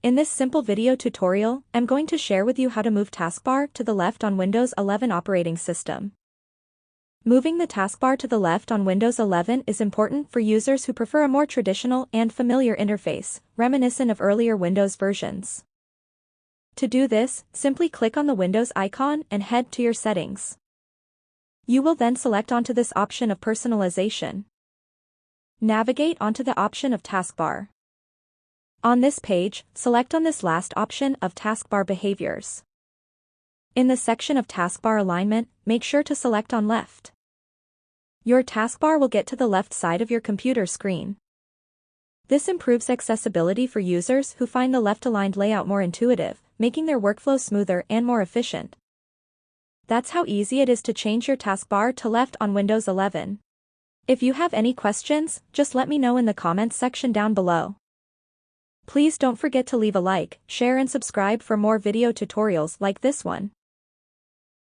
In this simple video tutorial, I'm going to share with you how to move Taskbar to the left on Windows 11 operating system. Moving the taskbar to the left on Windows 11 is important for users who prefer a more traditional and familiar interface, reminiscent of earlier Windows versions. To do this, simply click on the Windows icon and head to your settings. You will then select onto this option of personalization. Navigate onto the option of Taskbar. On this page, select on this last option of Taskbar behaviors. In the section of Taskbar alignment, make sure to select on left. Your taskbar will get to the left side of your computer screen. This improves accessibility for users who find the left-aligned layout more intuitive, making their workflow smoother and more efficient. That's how easy it is to change your taskbar to left on Windows 11. If you have any questions, just let me know in the comments section down below. Please don't forget to leave a like, share and subscribe for more video tutorials like this one.